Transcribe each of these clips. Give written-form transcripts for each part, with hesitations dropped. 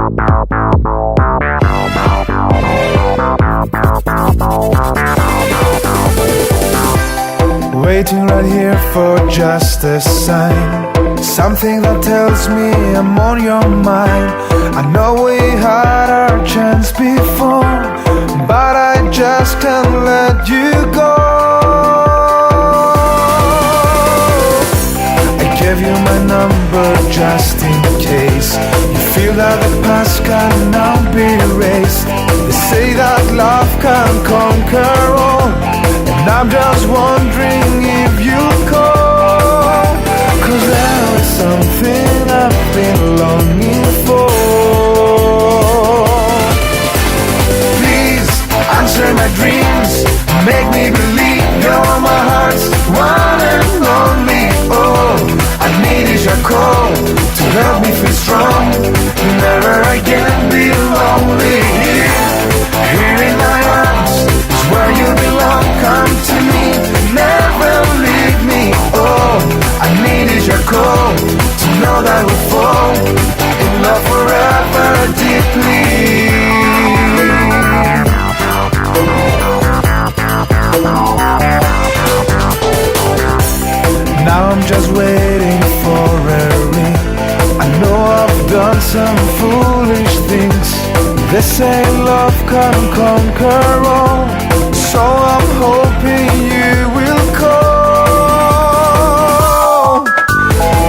Waiting right here for just a sign, something that tells me I'm on your mind. I know we had our chance before, but I just can't let you go. I gave you my number just in case you feel that the past can now be erased. They say that love can conquer all, and I'm just wondering if you call, 'cause there is something I've been longing for. Please answer my dreams, make me believe you're my heart's one and only. All I need is your call to help me feel strong. Never again be lonely. Here in my arms is where you belong. Come to me, never leave me. All I need is your call to know that we fall in love forever deeply. Now I'm just waiting for a ring. I know I've done some foolish things. They say love can conquer all, so I'm hoping you will call,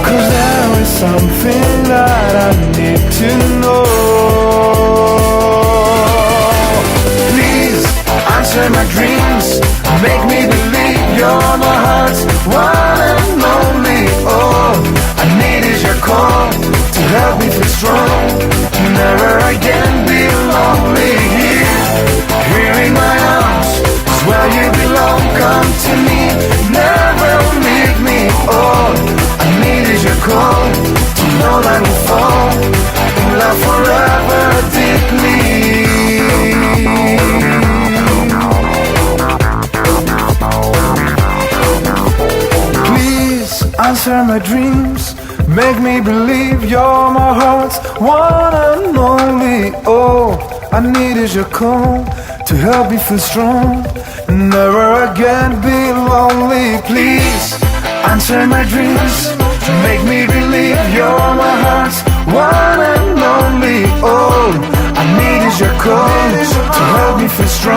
'cause there is something that I need to know. Please answer my dreams, make me believe you're my heart's one and only. All I need is your call to help me feel strong. Never again be lonely. Here in my arms is where you belong. Come to me, never leave me. All I need is your call to know that we fall in love forever deeply. Please answer my dreams, make me believe you're my heart's one and only. All I need is your call to help me feel strong. Never again be lonely. Please answer my dreams, make me believe you're my heart's one and only. All I need is your call to help me feel strong.